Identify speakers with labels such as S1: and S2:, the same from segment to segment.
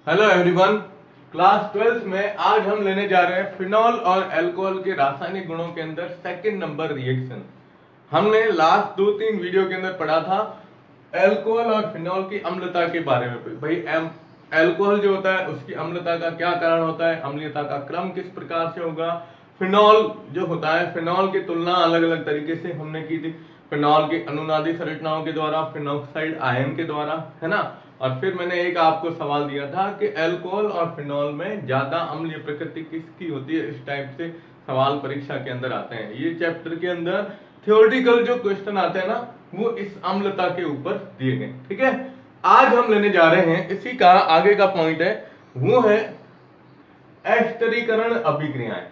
S1: Hello everyone, class 12th में आज हम लेने जा रहे हैं फिनॉल और अल्कोहल के रासायनिक गुणों के अंदर सेकंड नंबर रिएक्शन। हमने लास्ट 2-3 वीडियो के अंदर पढ़ा था अल्कोहल और फिनॉल की अम्लता के बारे में। भाई अल्कोहल जो होता है उसकी अम्लता का क्या कारण होता है, अम्लीयता का क्रम किस प्रकार से होगा। फिनॉल जो होता है, फिनॉल की तुलना अलग अलग तरीके से हमने की थी, फिनॉल की अनुनादी संरचनाओं के द्वारा, फिनॉक्साइड आयन के द्वारा, है ना। और फिर मैंने एक आपको सवाल दिया था कि अल्कोहल और फिनॉल में ज्यादा अम्लीय प्रकृति किसकी होती है। इस टाइप से सवाल परीक्षा के अंदर आते हैं। ये चैप्टर के अंदर थ्योरेटिकल जो क्वेश्चन आते हैं ना, वो इस अम्लता के ऊपर दिए गए। ठीक है, आज हम लेने जा रहे हैं इसी का आगे का पॉइंट है, वो है एस्टरीकरण अभिक्रियाएं।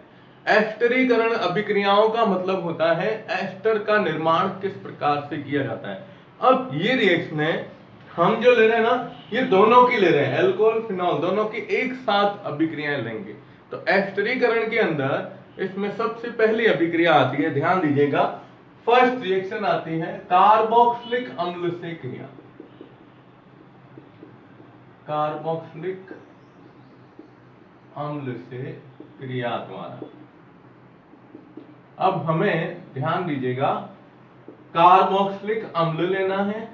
S1: एस्टरीकरण अभिक्रियाओं का मतलब होता है एस्टर का निर्माण किस प्रकार से किया जाता है। अब ये रिएक्शन है हम जो ले रहे हैं ना, ये दोनों की ले रहे हैं, अल्कोहल फिनॉल दोनों की एक साथ अभिक्रियाएं लेंगे। तो एस्टरीकरण के अंदर इसमें सबसे पहली अभिक्रिया आती है, ध्यान दीजिएगा, फर्स्ट रिएक्शन आती है कार्बोक्सिलिक अम्ल से क्रिया। कार्बोक्सिलिक अम्ल से क्रिया द्वारा। अब हमें ध्यान दीजिएगा, कार्बोक्सिलिक अम्ल लेना है,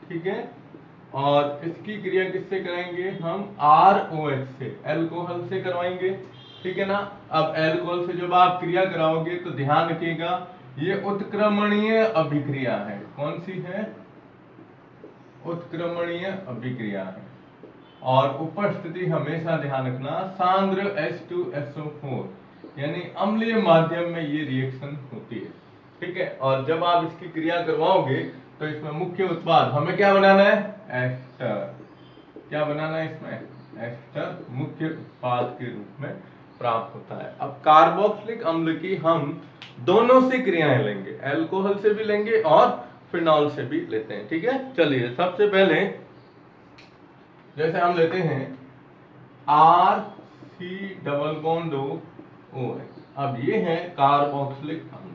S1: ठीक है, और इसकी क्रिया किससे कराएंगे हम, ROH से, अल्कोहल से करवाएंगे, ठीक है ना। अब अल्कोहल से जब आप क्रिया कराओगे तो ध्यान रखिएगा, ये उत्क्रमणीय अभिक्रिया है। कौन सी है, उत्क्रमणीय अभिक्रिया है। और उपस्थिति हमेशा ध्यान रखना सांद्र H2SO4, यानी अम्लीय माध्यम में ये रिएक्शन होती है, ठीक है। और जब आप इसकी क्रिया करवाओगे तो इसमें मुख्य उत्पाद हमें क्या बनाना है, एस्टर। क्या बनाना है इसमें, एस्टर मुख्य उत्पाद के रूप में प्राप्त होता है। अब कार्बोक्सिलिक अम्ल की हम दोनों से क्रियाएं लेंगे, अल्कोहल से भी लेंगे और फिनॉल से भी लेते हैं, ठीक है। चलिए, सबसे पहले जैसे हम लेते हैं RC डबल बॉन्ड OH। अब ये है कार्बोक्सिलिक अम्ल,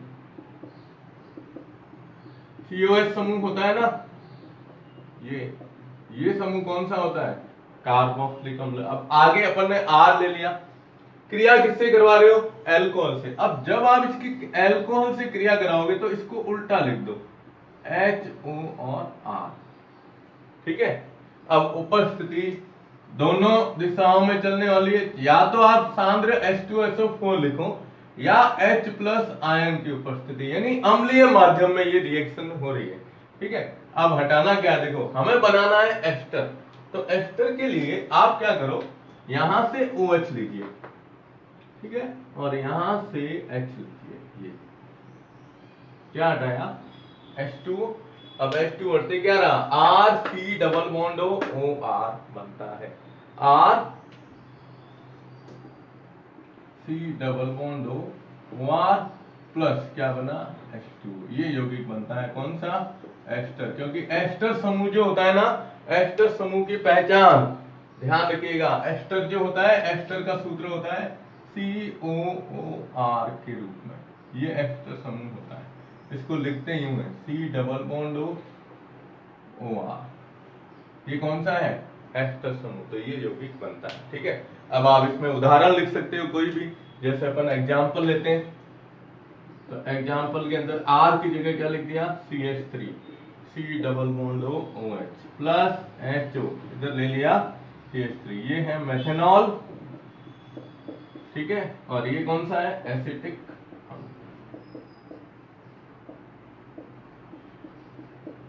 S1: COH समूह होता है ना, ये समूह कौन सा होता है, कार्बोक्सिलिक अम्ल। अब आगे अपन ने R ले लिया, क्रिया किससे करवा रहे हो, अल्कोहल से। अब जब आप इसकी अल्कोहल से क्रिया कराओगे तो इसको उल्टा लिख दो, HO और R, ठीक है। अब उपस्थिति दोनों दिशाओं में चलने वाली है, या तो आप सांद्र H2SO4 लिखो या H प्लस आयन की उपस्थिति, यानी अम्लीय माध्यम में ये रिएक्शन हो रही है, ठीक है। अब हटाना क्या, देखो हमें बनाना है एस्टर। तो एस्टर के लिए आप क्या करो, यहां से OH लीजिए, ठीक है, और यहां से H लीजिए। ये क्या हटाया, H2। अब H2 हटते क्या रहा, RC डबल बॉन्ड OR बनता है, RC double bond OR plus क्या बना, H2। ये यौगिक बनता है कौन सा, एस्टर। क्योंकि एस्टर समूह जो होता है ना, एस्टर समूह की पहचान ध्यान रखिएगा, एस्टर जो होता है, एस्टर का सूत्र होता है COOR के रूप में, ये एस्टर समूह होता है। इसको लिखते यूं है, C डबल बॉन्ड OR। ये कौन सा है, एस्टर समूह। तो ये यौगिक बनता है, ठीक है। अब आप इसमें उदाहरण लिख सकते हो कोई भी, जैसे अपन एग्जांपल लेते हैं, तो एग्जांपल के अंदर R की जगह क्या लिख दिया, CH3, C double bond OH plus HO, इधर ले लिया CH3। ये है मेथनॉल, ठीक है, और ये कौन सा है, एसिटिक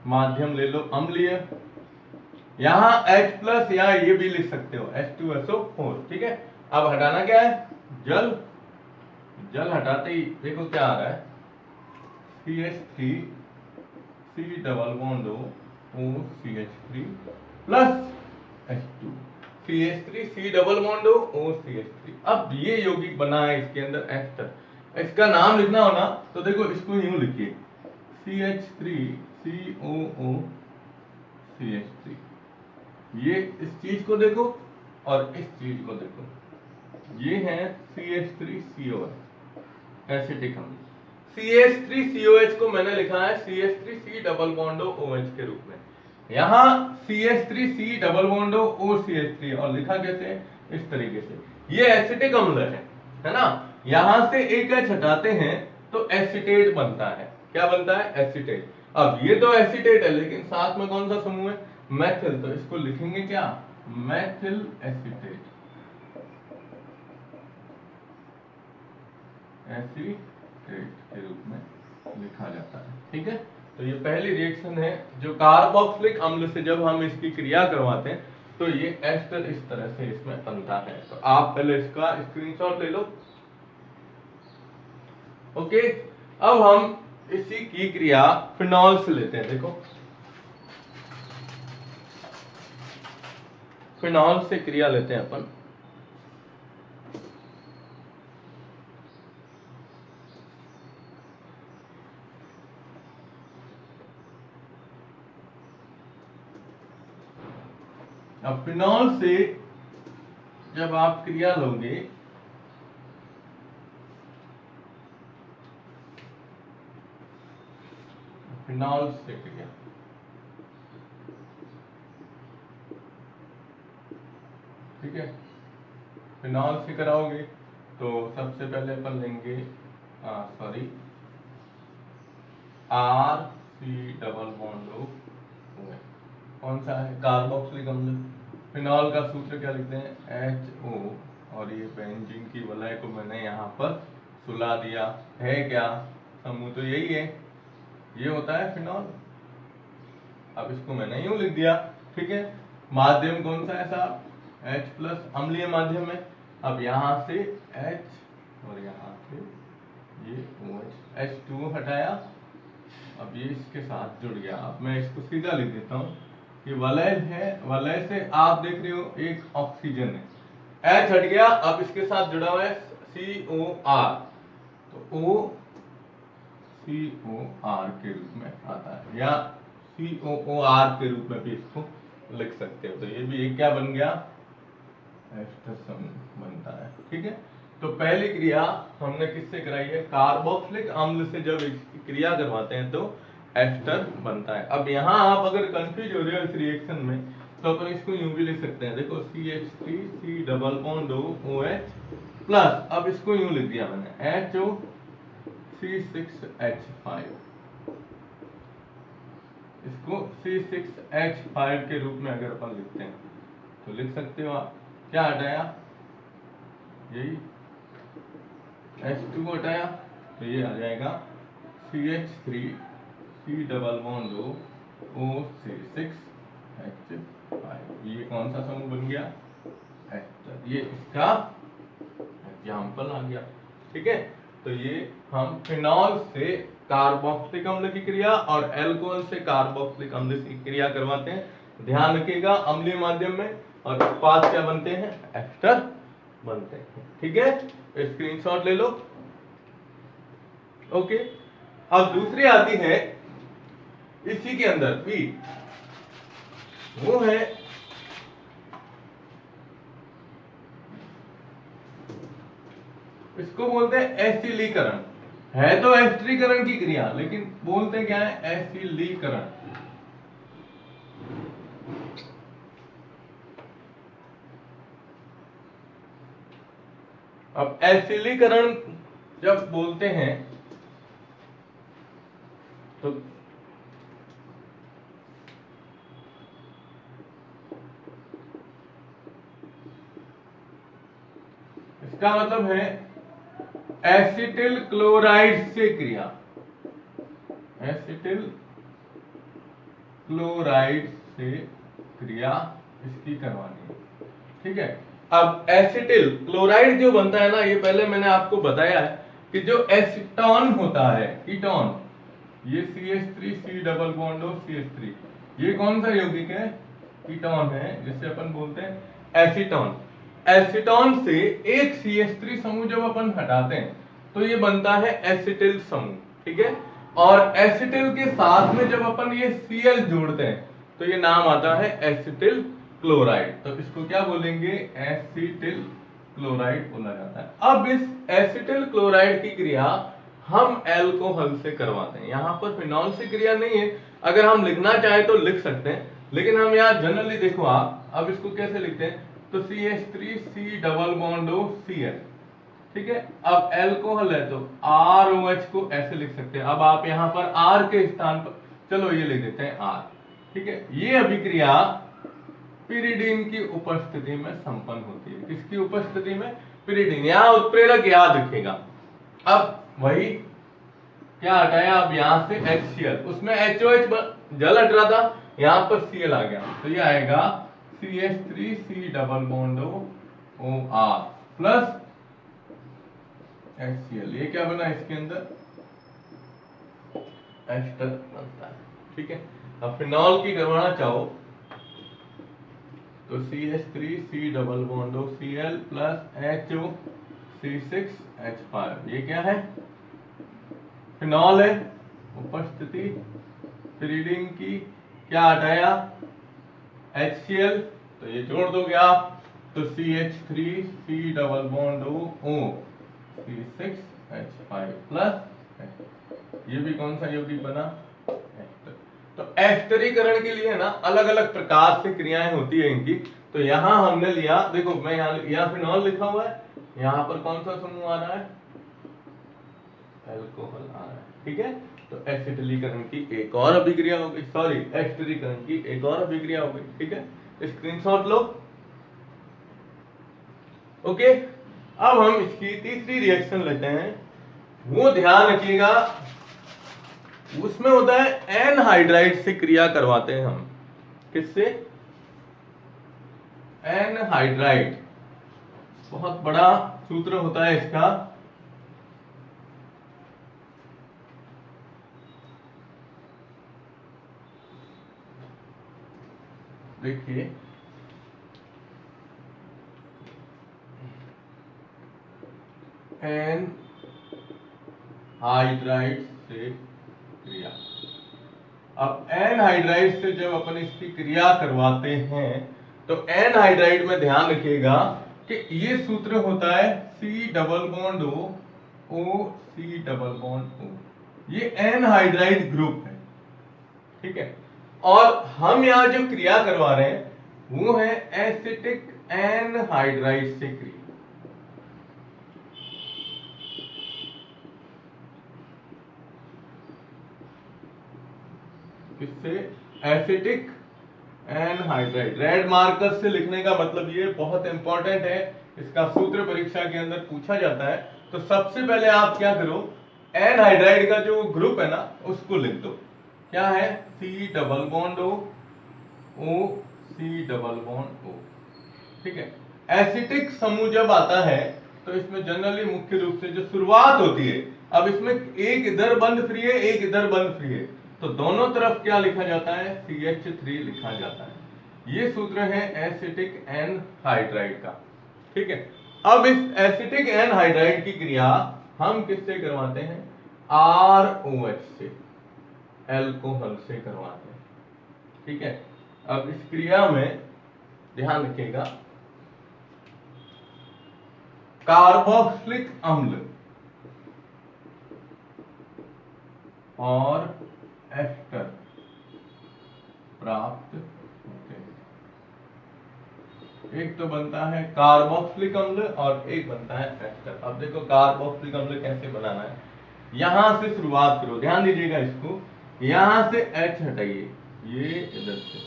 S1: माध्यम ले लो, अम्लीय। यहां H प्लस या ये भी लिख सकते हो H2SO4, ठीक है। अब हटाना क्या है, जल। जल हटाते ही देखो क्या आ रहा है, CH3 C double bond OCH3 plus H2, CH3 C double bond OCH3। अब ये यौगिक बना है इसके अंदर एस्टर। इसका नाम लिखना हो ना तो देखो इसको यूं लिखिए, CH3 COO CH3। ये इस चीज को देखो और इस चीज को देखो, ये है CH3COH एसिटिक अम्ल। CH3COH को मैंने लिखा है CH3C डबल बॉन्ड OH के रूप में। यहाँ CH3 C डबल बॉन्ड हो OCH3 और लिखा कैसे, इस तरीके से, ये एसिटिक अम्ल है ना। यहां से एक H हटाते हैं तो एसिटेट बनता है। क्या बनता है, एसिटेट। अब ये तो एसिटेट है, लेकिन साथ में कौन सा समूह है, मैथिल, तो इसको लिखेंगे क्या, मैथिल एसिटेट, एसिटेट के रूप में लिखा जाता है। ठीक है, तो ये पहली रिएक्शन है जो कार्बोक्सिलिक अम्ल से जब हम इसकी क्रिया करवाते हैं तो ये एस्टर इस तरह से इसमें बनता है। तो आप पहले इसका स्क्रीनशॉट ले लो। ओके, अब हम इसी की क्रिया फिनॉल से लेते हैं। देखो, फिनॉल से क्रिया लेते हैं अपन। अब फिनॉल से जब आप क्रिया लोगे फिनॉल से क्रिया, ठीक है, फिनॉल से कराओगे तो सबसे पहले अपन लेंगे सॉरी RC डबल बॉन्ड लो, कौन सा है, कार्बोक्सिलिक अम्ल। फिनॉल का सूत्र क्या लिखते हैं, HO, और ये बेंजीन की वलय को मैंने यहाँ पर सुला दिया है। क्या समूह तो यही है, ये होता है फिनॉल। अब इसको मैंने यूं लिख दिया। ठीक है, माध्यम कौन सा है साहब, H+, अम्लीय माध्यम है। अब यहाँ से H और यहाँ से ये OH, H2 हटाया, अब ये इसके साथ जुड़ गया। अब मैं इसको सीधा लिख देता हूँ, ये वलय है, वलय से आप देख रहे हो एक ऑक्सीजन है, H हट गया, अब इसके साथ जुड़ा हुआ है COR, तो OCOR के रूप में आता है, या COOR के रूप में भी इसको लिख सकते हो। तो ये भी एक क्या बन गया, एस्टर समूह बनता है। ठीक है, तो पहली क्रिया हमने किससे कराई है, कार्बोक्सिलिक अम्ल से जब इसकी क्रिया करवाते हैं तो एस्टर बनता है। अब यहाँ आप अगर कंफ्यूज हो रहे हो इस रिएक्शन में तो अपन इसको यूं भी लिख सकते हैं। देखो CH3 C double bond OH plus, अब इसको यूं लिख दिया मैंने HO C6H5, इसको C6H5 के रूप में अगर अपन लिखते हैं तो लिख सकते हो आप। क्या हटाया, यही H2 हटाया, तो ये आ जाएगा CH3 C double bond OC6H5, ये कौन सा समूह बन गया, एस्टर, ये इसका एग्जाम्पल आ गया। ठीक है, तो ये हम फिनॉल से कार्बोक्सिलिक अम्ल की क्रिया और एल्कोहल से कार्बोक्सिलिक अम्ल की क्रिया करवाते हैं। ध्यान रखिएगा अम्लीय माध्यम में, और उत्पाद क्या बनते हैं, एस्टर बनते हैं। ठीक है, स्क्रीनशॉट ले लो। ओके, अब दूसरी आती है इसी के अंदर भी, वो है इसको बोलते हैं एसिलीकरण। है तो एस्टरीकरण की क्रिया, लेकिन बोलते क्या है, एसिलीकरण। अब एसिलीकरण जब बोलते हैं तो इसका मतलब है एसिटिल क्लोराइड से क्रिया, एसिटिल क्लोराइड से क्रिया इसकी करवानी है। ठीक है, अब एसिटिल क्लोराइड जो बनता है ना, ये पहले मैंने आपको बताया है कि जो एसीटोन होता है, कीटोन, ये CH3 C double bond CH3, ये कौन सा यौगिक है, कीटोन है, जिसे अपन बोलते हैं एसीटोन। एसीटोन से एक CH3 समूह जब अपन हटाते हैं तो ये बनता है एसिटिल समूह। ठीक है, और एसिटिल के साथ में जब अपन ये Cl जोड़ते हैं तो ये नाम आता है एसिटिल क्लोराइड। तो इसको क्या बोलेंगे, एसिटिल क्लोराइड बोला जाता है। अब इस एसिटिल क्लोराइड की क्रिया हम एल्कोहल से करवाते हैं। यहाँ पर फिनॉल से क्रिया नहीं है, अगर हम लिखना चाहे तो लिख सकते हैं, लेकिन हम यहाँ जनरली देखो आप अब इसको कैसे लिखते हैं, तो CH3 C double bond O Cl, ठीक है। अब एल्कोहल है तो ROH को ऐसे लिख सकते हैं। अब आप यहाँ पर R के स्थान पर चलो ये लिख देते हैं R, ठीक है। ये अभिक्रिया पिरिडीन की उपस्थिति में संपन्न होती है। किसकी उपस्थिति में? पिरिडीन। यहाँ उत्प्रेरक याद रखेगा। अब वही क्या हटाया, अब यहां से HCl, उसमें HOH जल हट रहा था, यहां पर Cl आ गया, तो ये आएगा CH3 C double bond OR plus HCl। ये क्या बना इसके अंदर? एस्टर बनता है, ठीक है। अब फिनॉल की करवाना चाहो तो CH3 C double bond Cl plus HO C6H5, ये क्या है? फिनॉल है। उपस्थिति पिरिडीन की, क्या हटाया? HCl, तो ये जोड़ दोगे आप तो CH3 C double bond O C6H5 plus ये भी कौन सा यौगिक बना? एस्टर। तो एस्टरीकरण के लिए ना अलग अलग प्रकार से क्रियाएं होती है इनकी। तो यहां हमने लिया, देखो मैं यहाँ फिनॉल लिखा हुआ है, यहाँ पर कौन सा समूह आ रहा है? अल्कोहल आ रहा है, ठीक है। तो एसिटिलीकरण की एक और अभिक्रिया हो गई, सॉरी एस्टरीकरण की एक और अभिक्रिया हो गई, ठीक है। स्क्रीनशॉट लो। ओके, अब हम इसकी तीसरी रिएक्शन लेते हैं। वो ध्यान रखिएगा, उसमें होता है एनहाइड्राइड से क्रिया करवाते हैं हम। किससे? एनहाइड्राइड। बहुत बड़ा सूत्र होता है इसका। देखिए एनहाइड्राइड से क्रिया। अब एनहाइड्राइड से जब अपन इसकी क्रिया करवाते हैं तो एनहाइड्राइड में ध्यान रखिएगा कि ये सूत्र होता है C double bond O C double bond O। ये एनहाइड्राइड ग्रुप है, ठीक है। और हम यहां जो क्रिया करवा रहे हैं वो है एसिटिक एनहाइड्राइड से क्रिया। किससे? Acetic anhydride. रेड मार्कर से लिखने का मतलब ये बहुत इंपॉर्टेंट है, इसका सूत्र परीक्षा के अंदर पूछा जाता है। तो सबसे पहले आप क्या करो, एनहाइड्राइड का जो ग्रुप है ना उसको लिख दो। क्या है? C double bond O C double bond O, ठीक है। एसिटिक समूह जब आता है तो इसमें जनरली मुख्य रूप से जो शुरुआत होती है, अब इसमें एक इधर बंद फ्री है, एक इधर बंद फ्री है, तो दोनों तरफ क्या लिखा जाता है? CH3 लिखा जाता है। ये सूत्र है एसिटिक एनहाइड्राइड का, ठीक है। अब इस एसिटिक एनहाइड्राइड की क्रिया हम किससे करवाते हैं? ROH से, एल्कोहल से करवाते हैं, ठीक है। अब इस क्रिया में ध्यान रखिएगा, कार्बोक्सिलिक अम्ल और एस्टर प्राप्त होते हैं। एक तो बनता है कार्बोक्सिलिक अम्ल और एक बनता है एस्टर। अब देखो कार्बोक्सिलिक अम्ल कैसे बनाना है, यहां से शुरुआत करो, ध्यान दीजिएगा इसको, यहां से H हटाइए, ये इधर से,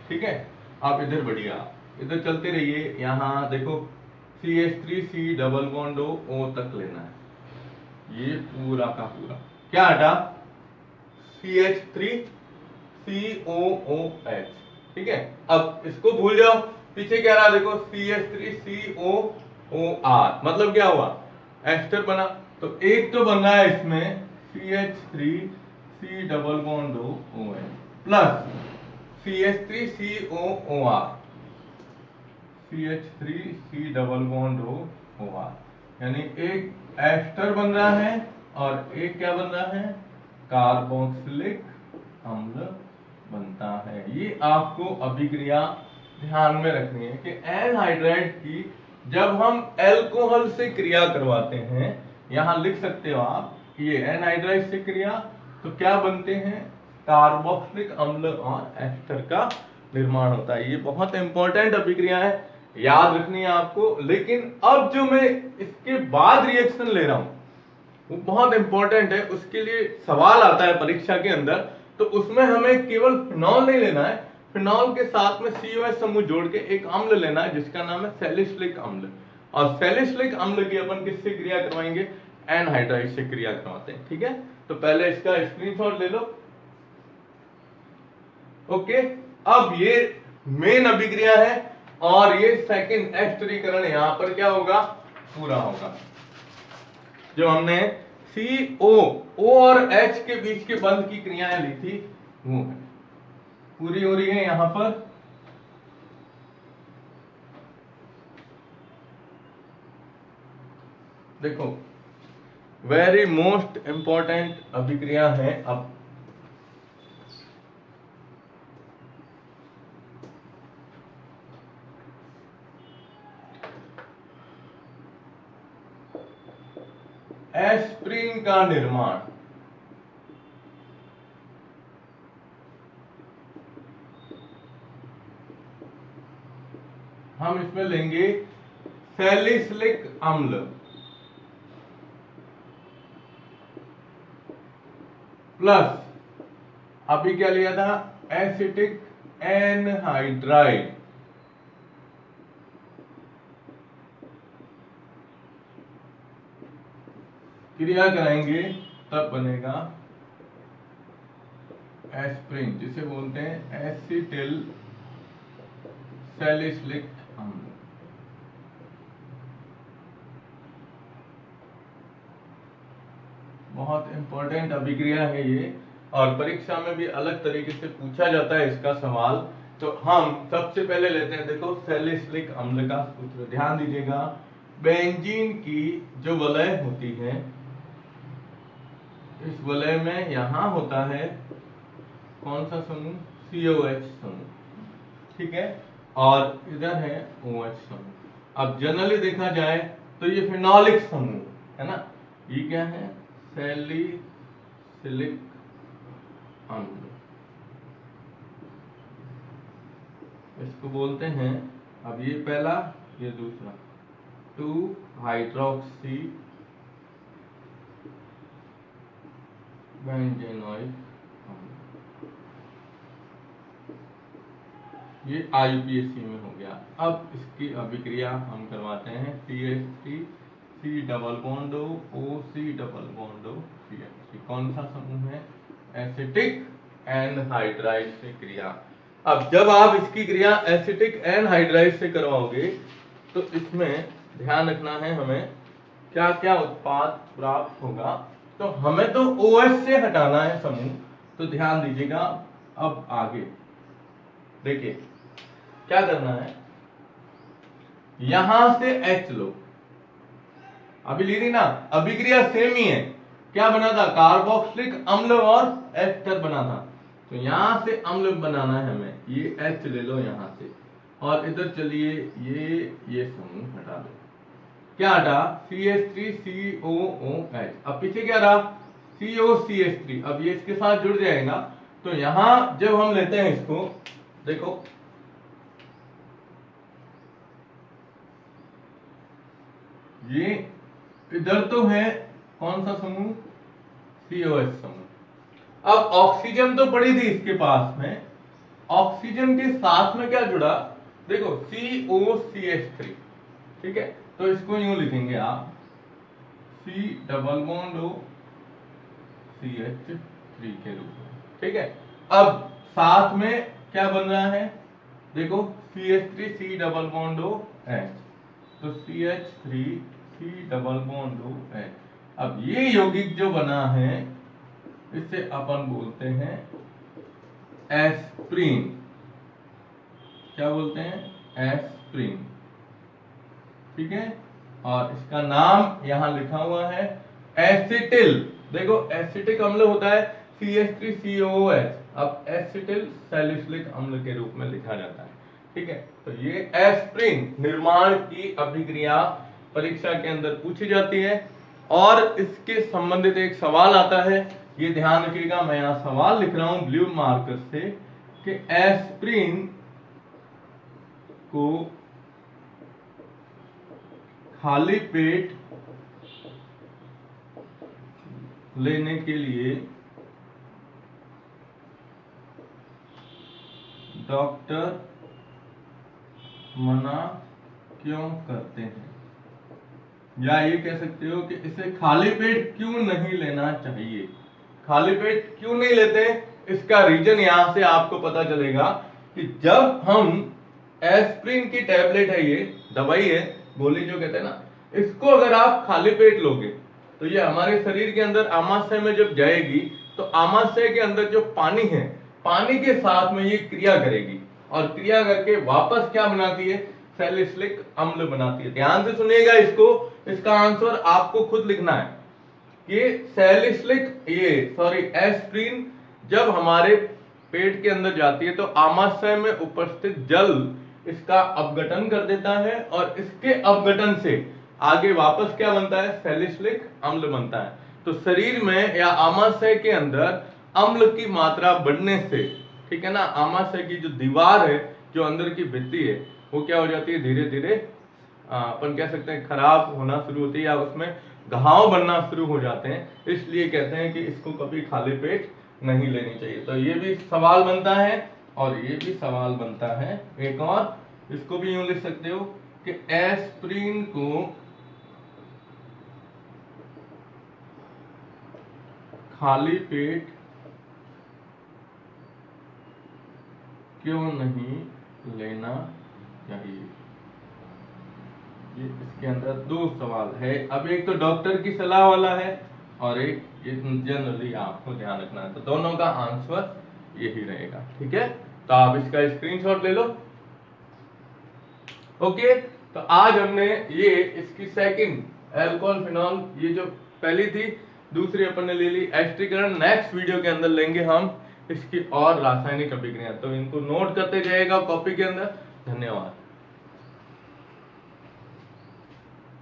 S1: ठीक है। आप इधर बढ़िए, इधर चलते रहिए, यहां देखो CH3 C double bond O तक लेना है, ये पूरा का पूरा क्या हटा? CH3 COOH, ठीक है। अब इसको भूल जाओ, पीछे क्या रहा देखो CH3 COOR, मतलब क्या हुआ? एस्टर बना। तो एक तो बन रहा है इसमें CH3 C double bond OH plus CH3 COOR, CH3 C double bond OR, यानी एक एस्टर बन रहा है और एक क्या बन रहा है? कार्बोक्सिलिक अम्ल बनता है। ये आपको अभिक्रिया ध्यान में रखनी है कि एनहाइड्राइड की जब हम एल्कोहल से क्रिया करवाते हैं, यहां लिख सकते हो आप कि ये एनहाइड्राइड से क्रिया, तो क्या बनते हैं? कार्बोक्सिलिक अम्ल और एस्टर का निर्माण होता है। ये बहुत इंपॉर्टेंट अभिक्रिया है, याद रखनी है आपको। लेकिन अब जो मैं इसके बाद रिएक्शन ले रहा हूं वो बहुत इंपॉर्टेंट है, उसके लिए सवाल आता है परीक्षा के अंदर। तो उसमें हमें केवल फिनॉल नहीं लेना है, फिनॉल के साथ में COH समूह जोड़ के एक अम्ल लेना है जिसका नाम है सैलिसिलिक अम्ल। और सैलिसिलिक अम्ल की अपन किससे क्रिया करवाएंगे? एनहाइड्राइड से क्रिया करवाते हैं। ठीक है, तो पहले इसका स्क्रीनशॉट ले लो। ओके, अब ये मेन अभिक्रिया है और ये सेकंड एस्टरीकरण यहां पर क्या होगा? पूरा होगा। जो हमने CO O और H के बीच के बंध की क्रियाएं ली थी वो है पूरी हो रही है यहां पर। देखो, वेरी मोस्ट इंपॉर्टेंट अभिक्रिया है। अब एस्प्रिन का निर्माण। हम इसमें लेंगे सैलिसिलिक अम्ल प्लस अभी क्या लिया था? Acetic anhydride. क्रिया कराएंगे तब बनेगा एस्प्रिन, जिसे बोलते हैं एसिटिल सैलिसिलिक अम्ल। बहुत इंपॉर्टेंट अभिक्रिया है ये, और परीक्षा में भी अलग तरीके से पूछा जाता है इसका सवाल। तो हम सबसे पहले लेते हैं, देखो, सैलिसिलिक अम्ल का सूत्र ध्यान दीजिएगा। बेंजीन की जो वलय होती है, इस वलय में यहां होता है कौन सा समूह? COH समूह। ठीक है, और इधर है OH समूह। अब जनरली देखा जाए तो ये फिनोलिक समूह है ना। ये क्या है? सैलिसिलिक अम्ल, इसको बोलते हैं। अब ये पहला, ये दूसरा 2 हाइड्रोक्सी बेंजेनोइक अम्ल। ये IUPAC में हो गया। अब इसकी अभिक्रिया हम करवाते हैं CH3 C double bond OC double bond CH3। कौन सा समूह है? एसिटिक एनहाइड्राइड से क्रिया। अब जब आप इसकी क्रिया एसिटिक एनहाइड्राइड से करवाओगे तो इसमें ध्यान रखना है हमें क्या क्या उत्पाद प्राप्त होगा। तो हमें तो OH से हटाना है समूह, तो ध्यान दीजिएगा। अब आगे देखिए क्या करना है, यहां से H लो। अभी ली थी ना, अभिक्रिया सेम ही है। क्या बना था? कार्बोक्सिलिक अम्ल और एस्टर बना था। तो यहां से अम्ल बनाना है हमें, ये H ले लो यहां से, और इधर चलिए ये समूह हटा दो। क्या हटा? CH3COOH। अब पीछे क्या रहा? COCH3। अब ये इसके साथ जुड़ जाएगा। तो यहां जब हम लेते हैं इसको, देखो ये इधर तो है कौन सा समूह? COH समूह। अब ऑक्सीजन तो पड़ी थी इसके पास में, ऑक्सीजन के साथ में क्या जुड़ा? देखो COCH3। ठीक है, तो इसको यूं लिखेंगे आप C double bond O CH3 के रूप में। ठीक है, अब साथ में क्या बन रहा है? देखो CH3 C double bond O H, तो CH3 C double bond O H। अब ये यौगिक जो बना है इसे अपन बोलते हैं एस्प्रिन। क्या बोलते हैं? एस्प्रिन। ठीक है, और इसका नाम यहां लिखा हुआ है एसिटिल। देखो एसिटिक अम्ल होता है CH3COOH, अब एसिटिल सैलिसिलिक अम्ल के रूप में लिखा जाता है। ठीक है, तो ये एस्प्रिन निर्माण की अभिक्रिया परीक्षा के अंदर पूछी जाती है, और इसके संबंधित एक सवाल आता है। ये ध्यान रखिएगा, मैं यहां सवाल लिख रहा हूं ब्लू मार्कर से कि एस्प्रिन को खाली पेट लेने के लिए डॉक्टर मना क्यों करते हैं, या ये कह सकते हो कि इसे खाली पेट क्यों नहीं लेना चाहिए। खाली पेट क्यों नहीं लेते, इसका रीजन यहां से आपको पता चलेगा कि जब हम एस्प्रिन की टैबलेट है, ये दवाई है, गोली जो कहते हैं ना, इसको अगर आप खाली पेट लोगे तो ये हमारे शरीर के अंदर आमाशय में जब जाएगी तो आमाशय के अंदर जो पानी है, पानी के साथ में ये क्रिया करेगी और क्रिया करके वापस क्या बनाती है, सैलिसिलिक अम्ल बनाती है। ध्यान से सुनिएगा इसको, इसका आंसर आपको खुद लिखना है कि एस्प्रिन जब हमारे पेट के अंदर जाती है तो आमाशय में उपस्थित जल इसका अपघटन कर देता है और इसके अपघटन से आगे वापस क्या बनता है, सैलिसिलिक अम्ल बनता है। तो शरीर में या आमाशय के अंदर अम्ल की मात्रा बढ़ने से, ठीक है ना, आमाशय की जो दीवार है, जो अंदर की भित्ति है, वो क्या हो जाती है, धीरे धीरे अपन कह सकते हैं खराब होना शुरू होती है या उसमें घाव बनना शुरू हो जाते हैं। इसलिए कहते हैं कि इसको कभी खाली पेट नहीं लेनी चाहिए। तो ये भी सवाल बनता है और ये भी सवाल बनता है। एक और इसको भी यूं लिख सकते हो कि एस्प्रिन को खाली पेट क्यों नहीं लेना चाहिए। ये इसके अंदर दो सवाल है। अब एक तो डॉक्टर की सलाह वाला है और एक जनरली आपको ध्यान रखना है। तो दोनों का आंसर यही रहेगा, ठीक है। तो आप इसका स्क्रीनशॉट ले लो। ओके, तो आज हमने ये इसकी सेकंड अल्कोहल फिनॉल, ये जो पहली थी, दूसरी अपन ने ले ली एस्टरीकरण। नेक्स्ट वीडियो के अंदर लेंगे हम इसकी और रासायनिक अभिक्रिया। तो इनको नोट करते जाइएगा कॉपी के अंदर। धन्यवाद।